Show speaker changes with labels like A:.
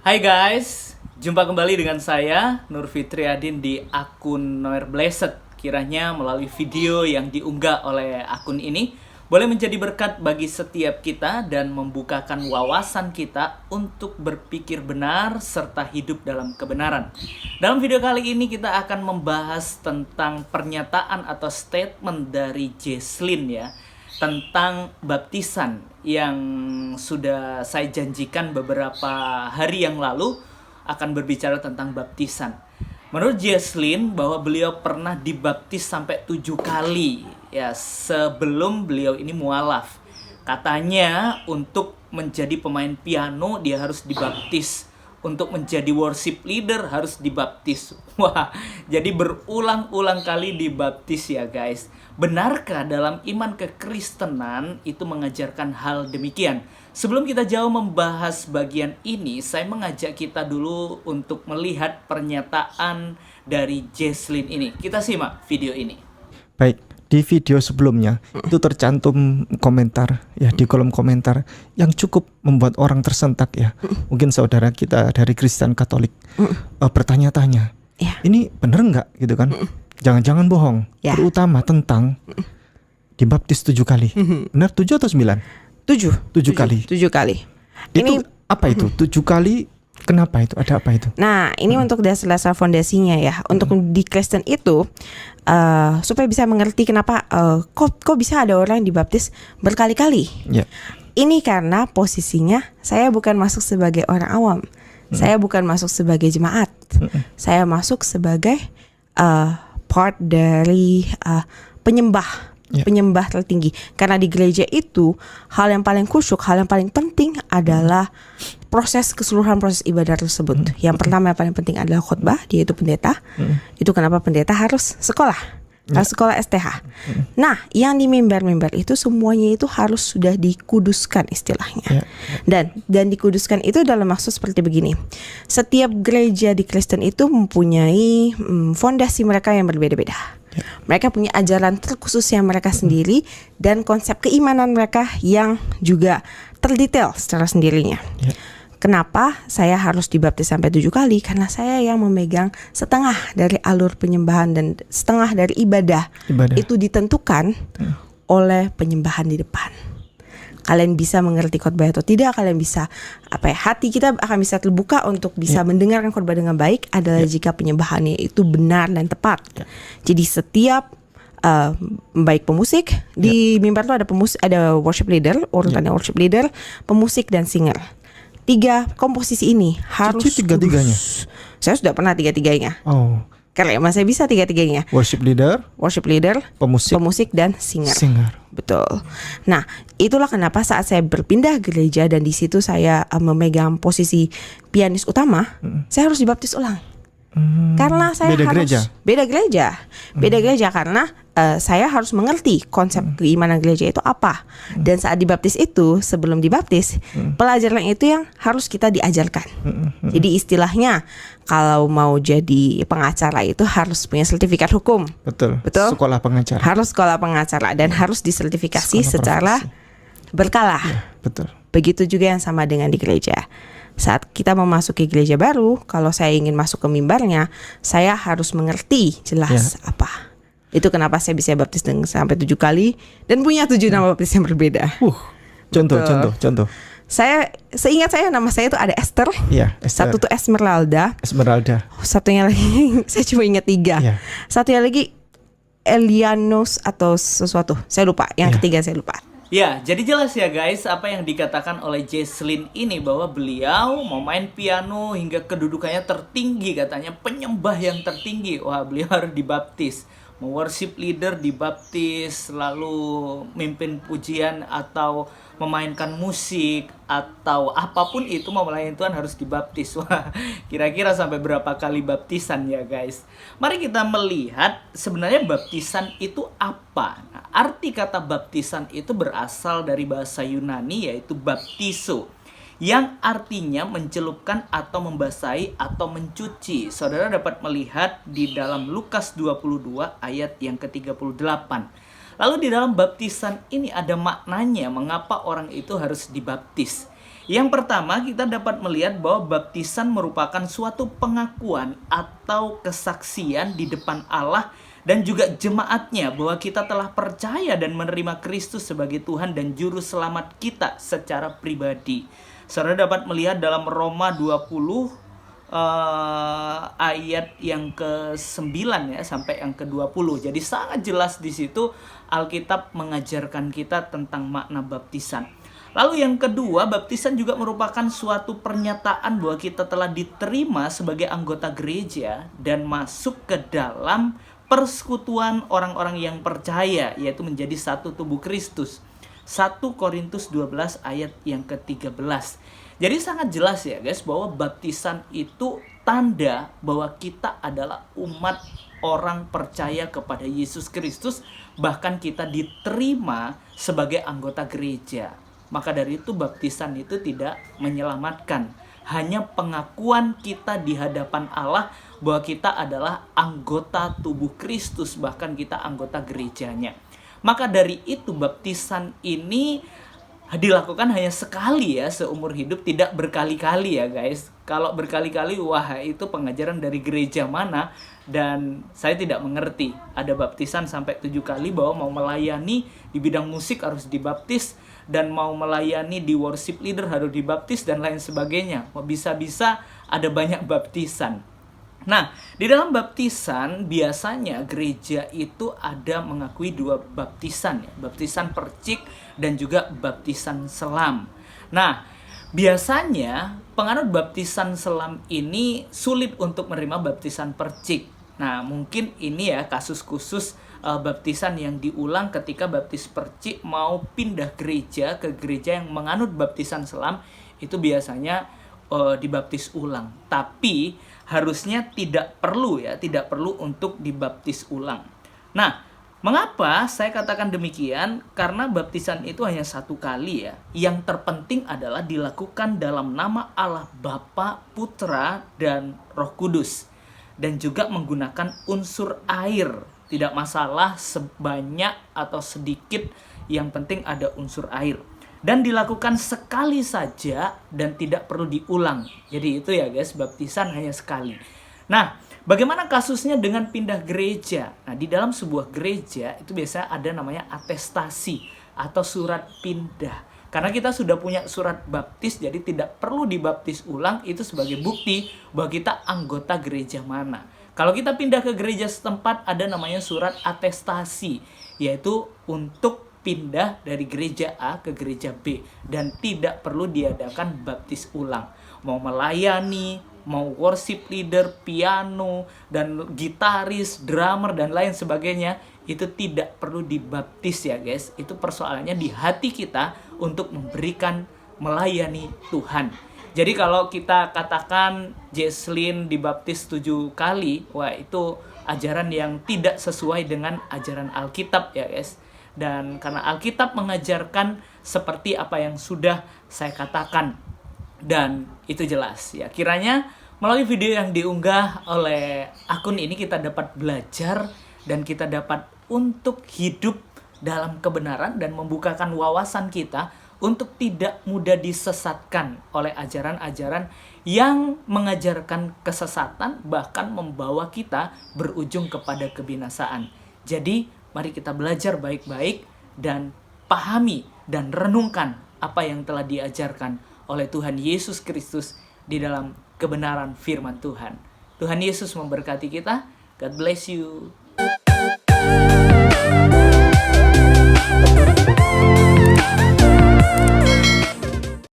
A: Hai guys, jumpa kembali dengan saya Nur Fitriadin di akun Noer Blessed. Kiranya melalui video yang diunggah oleh akun ini boleh menjadi berkat bagi setiap kita dan membukakan wawasan kita untuk berpikir benar serta hidup dalam kebenaran. Dalam video kali ini kita akan membahas tentang pernyataan atau statement dari Jesslyn ya, tentang baptisan yang sudah saya janjikan beberapa hari yang lalu akan berbicara tentang baptisan. Menurut Jesslyn bahwa beliau pernah dibaptis sampai 7 kali ya sebelum beliau ini mualaf. Katanya untuk menjadi pemain piano dia harus dibaptis. Untuk menjadi worship leader harus dibaptis. Wah, jadi berulang-ulang kali dibaptis ya guys. Benarkah dalam iman kekristenan itu mengajarkan hal demikian? Sebelum kita jauh membahas bagian ini, saya mengajak kita dulu untuk melihat pernyataan dari Jesslyn ini. Kita simak video ini.
B: Baik, di video sebelumnya itu tercantum komentar ya di kolom komentar yang cukup membuat orang tersentak ya. Mungkin saudara kita dari Kristen Katolik bertanya-tanya, ini bener nggak gitu kan? Jangan-jangan bohong. Terutama tentang dibaptis 7 kali. Benar 7 atau 9? 7 kali.
C: 7 kali.
B: Itu apa itu? 7 kali. Kenapa itu? Ada apa itu?
C: Nah, ini untuk dasar-dasar fondasinya ya. Untuk di Kristen itu supaya bisa mengerti kenapa kok bisa ada orang yang dibaptis berkali-kali. Ini karena posisinya saya bukan masuk sebagai orang awam. Saya bukan masuk sebagai jemaat. Saya masuk sebagai part dari penyembah tertinggi. Karena di gereja itu hal yang paling khusyuk, hal yang paling penting adalah keseluruhan proses ibadah tersebut. Yang pertama yang paling penting adalah khotbah, dia itu pendeta. Itu kenapa pendeta harus sekolah. Harus sekolah STH. Nah, yang di mimbar-mimbar itu semuanya itu harus sudah dikuduskan istilahnya. Dan dikuduskan itu dalam maksud seperti begini. Setiap gereja di Kristen itu mempunyai fondasi mereka yang berbeda-beda. Mereka punya ajaran terkhusus yang mereka sendiri dan konsep keimanan mereka yang juga terdetail secara sendirinya. Kenapa saya harus dibaptis sampai 7 kali? Karena saya yang memegang setengah dari alur penyembahan dan setengah dari ibadah. Itu ditentukan oleh penyembahan di depan. Kalian bisa mengerti khotbah atau tidak, kalian bisa hati kita akan bisa terbuka untuk bisa mendengarkan khotbah dengan baik adalah jika penyembahannya itu benar dan tepat. Jadi setiap baik pemusik di mimbar itu ada pemusik, ada worship leader, urutannya worship leader, pemusik dan singer. 3 komposisi ini harus
B: tiga-tiganya.
C: Saya sudah pernah 3-tiganya. Karena saya bisa 3-tiganya.
B: Worship leader,
C: pemusik dan singer. Betul. Nah, itulah kenapa saat saya berpindah gereja dan di situ saya memegang posisi pianis utama, saya harus dibaptis ulang. Karena saya beda gereja karena saya harus mengerti konsep keimanan gereja itu apa. Dan saat dibaptis itu, sebelum dibaptis, pelajaran itu yang harus kita diajarkan. Jadi istilahnya kalau mau jadi pengacara itu harus punya sertifikat hukum. Betul.
B: Sekolah pengacara.
C: Harus sekolah pengacara dan harus disertifikasi secara berkala.
B: Betul.
C: Begitu juga yang sama dengan di gereja. Saat kita memasuki gereja baru, kalau saya ingin masuk ke mimbarnya, saya harus mengerti jelas apa. Itu kenapa saya bisa baptis sampai 7 kali dan punya 7 nama baptis yang berbeda.
B: Contoh.
C: Seingat saya nama saya itu ada Esther.
B: Esther.
C: Satu tuh Esmeralda. Satunya lagi saya cuma ingat 3. Satunya lagi Elianos atau sesuatu. Saya lupa. Yang ketiga saya lupa.
A: Ya, jadi jelas ya guys apa yang dikatakan oleh Jesslyn ini bahwa beliau mau main piano hingga kedudukannya tertinggi, katanya penyembah yang tertinggi. Wah, beliau harus dibaptis. Mau worship leader dibaptis, lalu mimpin pujian atau memainkan musik atau apapun itu mau melayani Tuhan harus dibaptis. Wah, kira-kira sampai berapa kali baptisan ya guys? Mari kita melihat sebenarnya baptisan itu apa. Nah, arti kata baptisan itu berasal dari bahasa Yunani yaitu baptizo, yang artinya mencelupkan atau membasahi atau mencuci. Saudara dapat melihat di dalam Lukas 22 ayat yang ke-38. Lalu di dalam baptisan ini ada maknanya mengapa orang itu harus dibaptis. Yang pertama, kita dapat melihat bahwa baptisan merupakan suatu pengakuan atau kesaksian di depan Allah dan juga jemaatnya bahwa kita telah percaya dan menerima Kristus sebagai Tuhan dan Juru Selamat kita secara pribadi. Saudara dapat melihat dalam Roma 20 ayat yang ke-9 ya sampai yang ke-20. Jadi sangat jelas di situ Alkitab mengajarkan kita tentang makna baptisan. Lalu yang kedua, baptisan juga merupakan suatu pernyataan bahwa kita telah diterima sebagai anggota gereja dan masuk ke dalam persekutuan orang-orang yang percaya, yaitu menjadi satu tubuh Kristus. 1 Korintus 12 ayat yang ke-13. Jadi sangat jelas ya guys, bahwa baptisan itu tanda bahwa kita adalah umat orang percaya kepada Yesus Kristus, bahkan kita diterima sebagai anggota gereja. Maka dari itu baptisan itu tidak menyelamatkan, hanya pengakuan kita di hadapan Allah bahwa kita adalah anggota tubuh Kristus, bahkan kita anggota gerejanya. Maka dari itu baptisan ini dilakukan hanya sekali ya seumur hidup, tidak berkali-kali ya guys. Kalau berkali-kali, wah itu pengajaran dari gereja mana, dan saya tidak mengerti. Ada baptisan sampai 7 kali bahwa mau melayani di bidang musik harus dibaptis, dan mau melayani di worship leader harus dibaptis, dan lain sebagainya. Bisa-bisa ada banyak baptisan. Nah, di dalam baptisan biasanya gereja itu ada mengakui 2 baptisan ya, baptisan percik dan juga baptisan selam. Nah, biasanya penganut baptisan selam ini sulit untuk menerima baptisan percik. Nah, mungkin ini ya kasus khusus baptisan yang diulang ketika baptis percik mau pindah gereja ke gereja yang menganut baptisan selam, itu biasanya dibaptis ulang. Tapi harusnya tidak perlu untuk dibaptis ulang. Nah, mengapa saya katakan demikian? Karena baptisan itu hanya 1 kali ya. Yang terpenting adalah dilakukan dalam nama Allah Bapa, Putra, dan Roh Kudus. Dan juga menggunakan unsur air. Tidak masalah sebanyak atau sedikit, yang penting ada unsur air. Dan dilakukan sekali saja dan tidak perlu diulang. Jadi itu ya guys, baptisan hanya sekali. Nah, bagaimana kasusnya dengan pindah gereja? Nah, di dalam sebuah gereja itu biasanya ada namanya atestasi atau surat pindah. Karena kita sudah punya surat baptis, jadi tidak perlu dibaptis ulang. Itu sebagai bukti bahwa kita anggota gereja mana. Kalau kita pindah ke gereja setempat, ada namanya surat atestasi, yaitu untuk pindah dari gereja A ke gereja B, dan tidak perlu diadakan baptis ulang. Mau melayani, mau worship leader, piano, dan gitaris, drummer, dan lain sebagainya, itu tidak perlu dibaptis ya guys. Itu persoalannya di hati kita untuk memberikan melayani Tuhan. Jadi kalau kita katakan Jesslyn dibaptis 7 kali, wah itu ajaran yang tidak sesuai dengan ajaran Alkitab ya guys. Dan karena Alkitab mengajarkan seperti apa yang sudah saya katakan, dan itu jelas ya. Kiranya melalui video yang diunggah oleh akun ini kita dapat belajar dan kita dapat untuk hidup dalam kebenaran dan membukakan wawasan kita untuk tidak mudah disesatkan oleh ajaran-ajaran yang mengajarkan kesesatan, bahkan membawa kita berujung kepada kebinasaan. Jadi mari kita belajar baik-baik dan pahami dan renungkan apa yang telah diajarkan oleh Tuhan Yesus Kristus di dalam kebenaran firman Tuhan. Tuhan Yesus memberkati kita. God bless you.